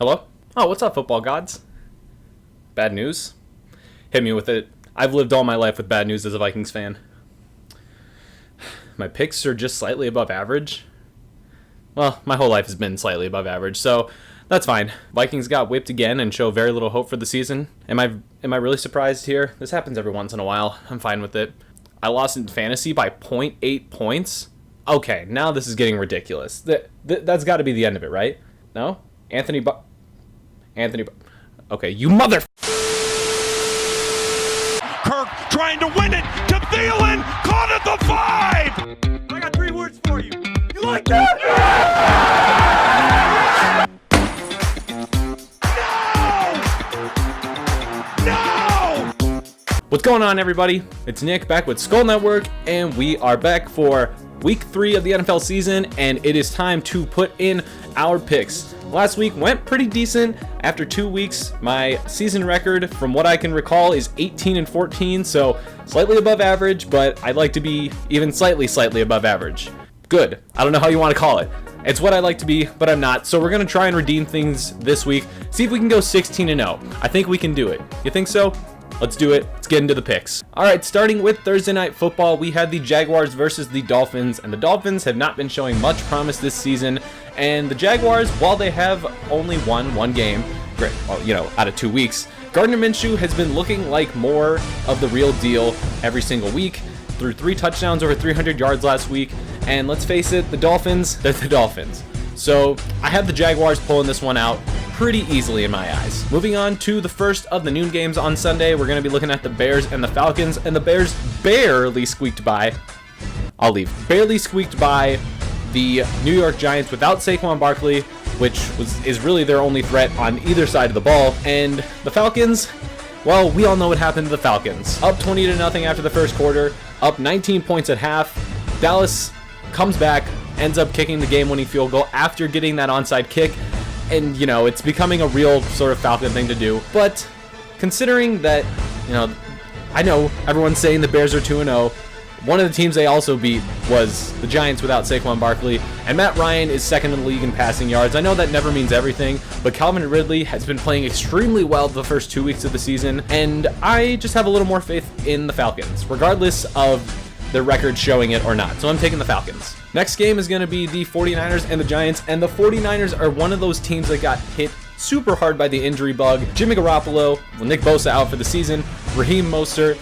Hello? Oh, what's up, football gods? Bad news? Hit me with it. I've lived all my life with bad news as a Vikings fan. My picks are just slightly above average. Well, my whole life has been slightly above average, so that's fine. Vikings got whipped again and show very little hope for the season. Am I really surprised here? This happens every once in a while. I'm fine with it. I lost in fantasy by 0.8 points? Okay, now this is getting ridiculous. That's got to be the end of it, right? No? Okay, you mother... Kirk trying to win it to Thielen, caught at the 5! I got 3 words for you. You like that? No! What's going on, everybody? It's Nick back with Skull Network, and we are back for week 3 of the NFL season, and it is time to put in our picks. Last week went pretty decent. After 2 weeks, my season record, from what I can recall, is 18-14, so slightly above average, but I'd like to be even slightly above average. Good. I don't know how you want to call it. It's what I like to be, but I'm not, so we're going to try and redeem things this week. See if we can go 16-0. I think we can do it. You think so? Let's do it. Let's get into the picks. All right, starting with Thursday Night Football, we had the Jaguars versus the Dolphins, and the Dolphins have not been showing much promise this season. And the Jaguars, while they have only won one game, out of 2 weeks, Gardner Minshew has been looking like more of the real deal every single week. Threw 3 touchdowns over 300 yards last week. And let's face it, the Dolphins, they're the Dolphins. So I have the Jaguars pulling this one out pretty easily in my eyes. Moving on to the first of the noon games on Sunday, we're going to be looking at the Bears and the Falcons, and the Bears barely squeaked by. Barely squeaked by the New York Giants without Saquon Barkley, which is really their only threat on either side of the ball. And the Falcons, well, we all know what happened to the Falcons. Up 20-0 after the first quarter, up 19 points at half. Dallas comes back, ends up kicking the game-winning field goal after getting that onside kick. And, it's becoming a real sort of Falcon thing to do. But considering that, I know everyone's saying the Bears are 2-0. One of the teams they also beat was the Giants without Saquon Barkley. And Matt Ryan is second in the league in passing yards. I know that never means everything, but Calvin Ridley has been playing extremely well the first 2 weeks of the season. And I just have a little more faith in the Falcons, regardless of their record showing it or not. So I'm taking the Falcons. Next game is going to be the 49ers and the Giants, and the 49ers are one of those teams that got hit super hard by the injury bug. Jimmy Garoppolo, Nick Bosa out for the season, Raheem Mostert,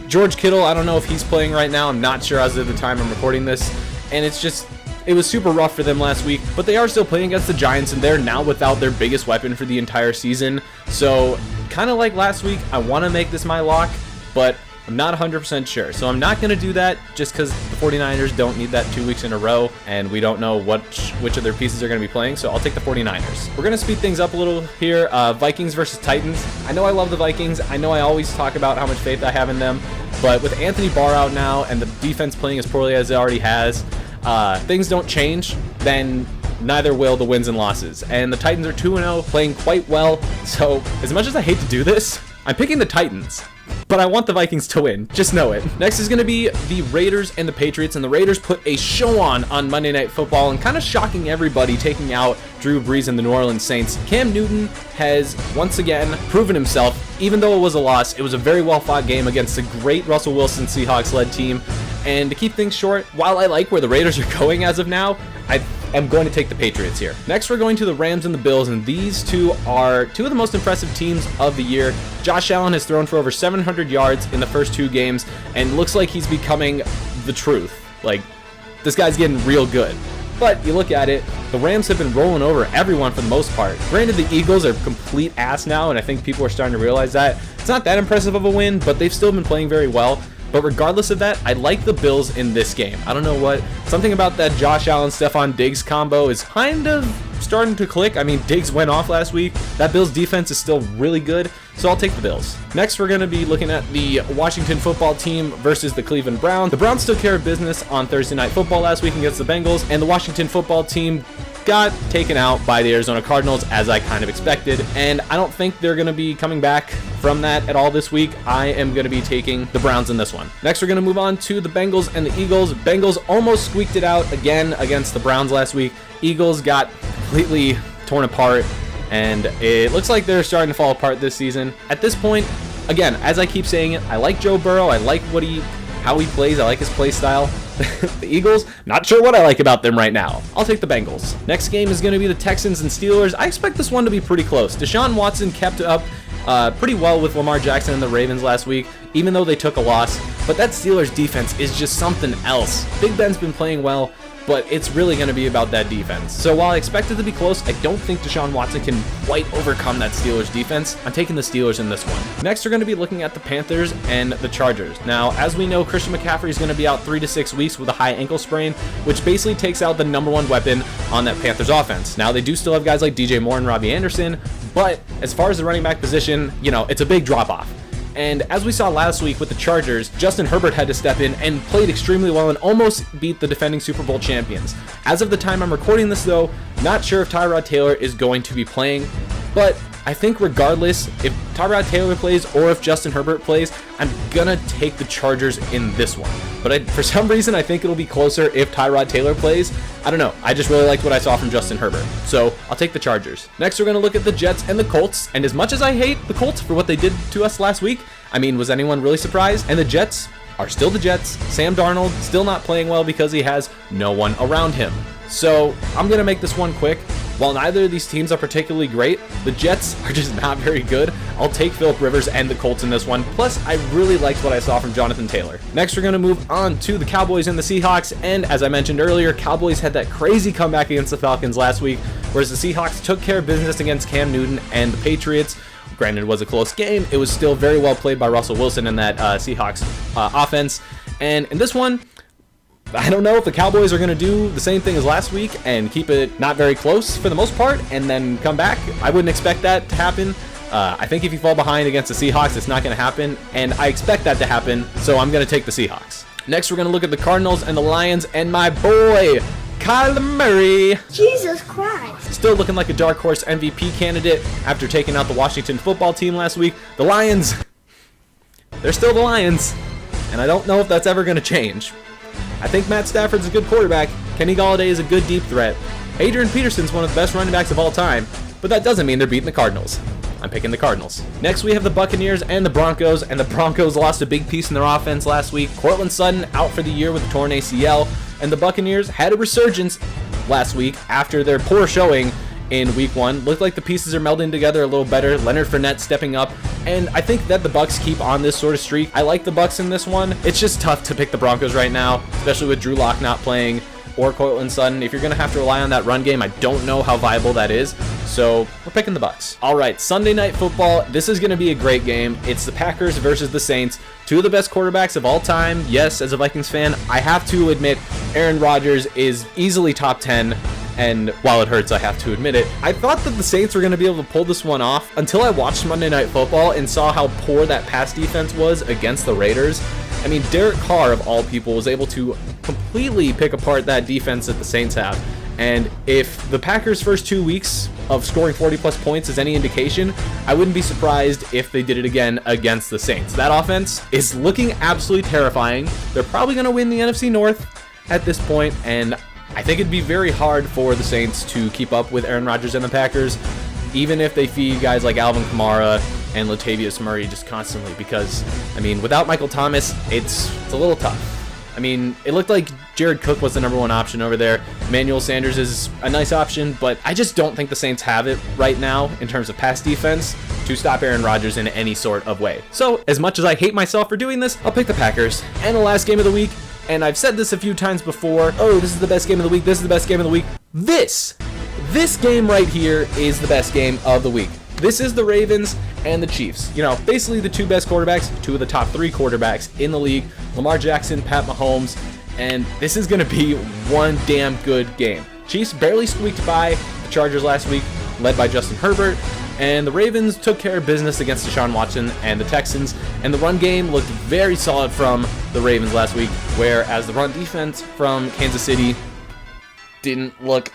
George Kittle, I don't know if he's playing right now. I'm not sure as of the time I'm recording this, and it was super rough for them last week, but they are still playing against the Giants, and they're now without their biggest weapon for the entire season. So kind of like last week, I want to make this my lock, but I'm not 100% sure, so I'm not going to do that just because the 49ers don't need that 2 weeks in a row, and we don't know which of their pieces are going to be playing, so I'll take the 49ers. We're going to speed things up a little here. Vikings versus Titans. I know I love the Vikings. I know I always talk about how much faith I have in them, but with Anthony Barr out now and the defense playing as poorly as it already has, things don't change, then neither will the wins and losses. And the Titans are 2-0, playing quite well, so as much as I hate to do this, I'm picking the Titans. But I want the Vikings to win. Just know it. Next is going to be the Raiders and the Patriots, and the Raiders put a show on Monday Night Football and kind of shocking everybody, taking out Drew Brees and the New Orleans Saints. Cam Newton has once again proven himself. Even though it was a loss, it was a very well-fought game against a great Russell Wilson Seahawks-led team. And to keep things short, while I like where the Raiders are going as of now, I am going to take the Patriots here. Next, we're going to the Rams and the Bills, and these two are two of the most impressive teams of the year. Josh Allen has thrown for over 700 yards in the first 2 games, and looks like he's becoming the truth. Like, this guy's getting real good. But you look at it, the Rams have been rolling over everyone for the most part. Granted, the Eagles are complete ass now, and I think people are starting to realize that. It's not that impressive of a win, but they've still been playing very well. But regardless of that, I like the Bills in this game. I don't know what. Something about that Josh Allen, Stephon Diggs combo is kind of starting to click. I mean, Diggs went off last week. That Bills defense is still really good, so I'll take the Bills. Next, we're going to be looking at the Washington Football Team versus the Cleveland Browns. The Browns took care of business on Thursday Night Football last week against the Bengals, and the Washington Football Team got taken out by the Arizona Cardinals, as I kind of expected, and I don't think they're going to be coming back from that at all this week. I am going to be taking the Browns in this one. Next, we're going to move on to the Bengals and the Eagles. Bengals almost squeaked it out again against the Browns last week. Eagles got completely torn apart. and it looks like they're starting to fall apart this season. At this point, again, as I keep saying it, I like Joe Burrow. I like how he plays. I like his play style. The Eagles, not sure what I like about them right now. I'll take the Bengals. Next game is going to be the Texans and Steelers. I expect this one to be pretty close. Deshaun Watson kept up pretty well with Lamar Jackson and the Ravens last week, even though they took a loss. But that Steelers defense is just something else. Big Ben's been playing well, but it's really going to be about that defense. So while I expect it to be close, I don't think Deshaun Watson can quite overcome that Steelers defense. I'm taking the Steelers in this one. Next, we're going to be looking at the Panthers and the Chargers. Now, as we know, Christian McCaffrey is going to be out 3 to 6 weeks with a high ankle sprain, which basically takes out the #1 weapon on that Panthers offense. Now, they do still have guys like DJ Moore and Robbie Anderson, but as far as the running back position, it's a big drop-off. And as we saw last week with the Chargers, Justin Herbert had to step in and played extremely well and almost beat the defending Super Bowl champions. As of the time I'm recording this though, not sure if Tyrod Taylor is going to be playing, but I think regardless, if Tyrod Taylor plays or if Justin Herbert plays, I'm gonna take the Chargers in this one. But for some reason, I think it'll be closer if Tyrod Taylor plays. I don't know. I just really liked what I saw from Justin Herbert. So I'll take the Chargers. Next, we're going to look at the Jets and the Colts. And as much as I hate the Colts for what they did to us last week, was anyone really surprised? And the Jets are still the Jets. Sam Darnold still not playing well because he has no one around him. So I'm going to make this one quick. While neither of these teams are particularly great, the Jets are just not very good. I'll take Phillip Rivers and the Colts in this one. Plus, I really liked what I saw from Jonathan Taylor. Next, we're going to move on to the Cowboys and the Seahawks. And as I mentioned earlier, Cowboys had that crazy comeback against the Falcons last week, whereas the Seahawks took care of business against Cam Newton and the Patriots. Granted, it was a close game. It was still very well played by Russell Wilson in that Seahawks offense. And in this one, I don't know if the Cowboys are going to do the same thing as last week and keep it not very close for the most part and then come back. I wouldn't expect that to happen. I think if you fall behind against the Seahawks, it's not going to happen, and I expect that to happen, so I'm going to take the Seahawks. Next, we're going to look at the Cardinals and the Lions and my boy, Kyler Murray. Jesus Christ. Still looking like a dark horse MVP candidate after taking out the Washington football team last week. The Lions, they're still the Lions, and I don't know if that's ever going to change. I think Matt Stafford's a good quarterback. Kenny Golladay is a good deep threat. Adrian Peterson's one of the best running backs of all time, but that doesn't mean they're beating the Cardinals. I'm picking the Cardinals. Next, we have the Buccaneers and the Broncos, and the Broncos lost a big piece in their offense last week. Courtland Sutton out for the year with a torn ACL, and the Buccaneers had a resurgence last week after their poor showing in week 1. Looked like the pieces are melding together a little better. Leonard Fournette stepping up, and I think that the Bucs keep on this sort of streak. I like the Bucs in this one. It's just tough to pick the Broncos right now, especially with Drew Lock not playing or Courtland Sutton. If you're going to have to rely on that run game, I don't know how viable that is. So we're picking the Bucs. All right, Sunday Night Football. This is going to be a great game. It's the Packers versus the Saints. Two of the best quarterbacks of all time. Yes, as a Vikings fan, I have to admit Aaron Rodgers is easily top 10. And while it hurts, I have to admit it. I thought that the Saints were going to be able to pull this one off until I watched Monday Night Football and saw how poor that pass defense was against the Raiders. Derek Carr, of all people, was able to completely pick apart that defense that the Saints have. And if the Packers' first 2 weeks of scoring 40-plus points is any indication, I wouldn't be surprised if they did it again against the Saints. That offense is looking absolutely terrifying. They're probably going to win the NFC North at this point, and I think it'd be very hard for the Saints to keep up with Aaron Rodgers and the Packers, even if they feed guys like Alvin Kamara and Latavius Murray just constantly, because, without Michael Thomas, it's a little tough. It looked like Jared Cook was the #1 option over there. Emmanuel Sanders is a nice option, but I just don't think the Saints have it right now in terms of pass defense to stop Aaron Rodgers in any sort of way. So, as much as I hate myself for doing this, I'll pick the Packers. And the last game of the week, and I've said this a few times before, this is the best game of the week, this is the best game of the week. This game right here is the best game of the week. This is the Ravens and the Chiefs. Basically the two best quarterbacks, two of the top 3 quarterbacks in the league, Lamar Jackson, Pat Mahomes, and this is going to be one damn good game. Chiefs barely squeaked by the Chargers last week, led by Justin Herbert, and the Ravens took care of business against Deshaun Watson and the Texans, and the run game looked very solid from the Ravens last week, whereas the run defense from Kansas City didn't look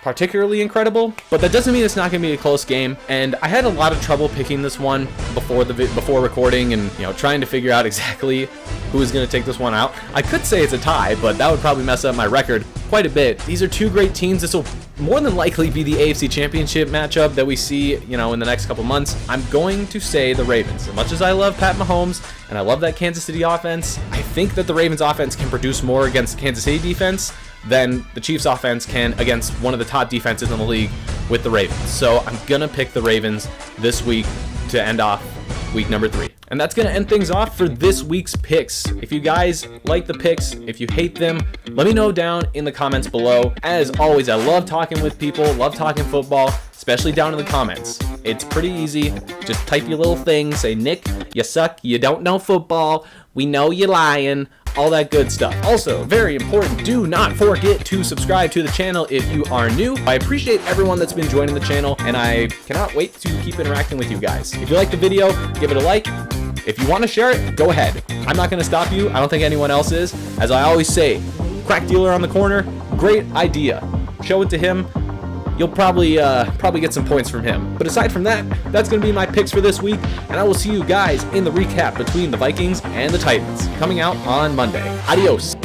particularly incredible, but that doesn't mean it's not going to be a close game. And I had a lot of trouble picking this one before recording, and trying to figure out exactly who is going to take this one out. I could say it's a tie, but that would probably mess up my record quite a bit. These are two great teams. This will more than likely be the AFC Championship matchup that we see, in the next couple months. I'm going to say the Ravens. As much as I love Pat Mahomes and I love that Kansas City offense, I think that the Ravens offense can produce more against the Kansas City defense than the Chiefs offense can against one of the top defenses in the league with the Ravens. So I'm going to pick the Ravens this week to end off week number 3. And that's going to end things off for this week's picks. If you guys like the picks, if you hate them, let me know down in the comments below. As always, I love talking with people, love talking football, especially down in the comments. It's pretty easy. Just type your little thing, say, Nick, you suck, you don't know football, we know you're lying, all that good stuff. Also, very important, do not forget to subscribe to the channel if you are new. I appreciate everyone that's been joining the channel, and I cannot wait to keep interacting with you guys. If you like the video, give it a like. If you want to share it, go ahead. I'm not going to stop you. I don't think anyone else is. As I always say, crack dealer on the corner, great idea. Show it to him. You'll probably get some points from him. But aside from that, that's going to be my picks for this week, and I will see you guys in the recap between the Vikings and the Titans coming out on Monday. Adios.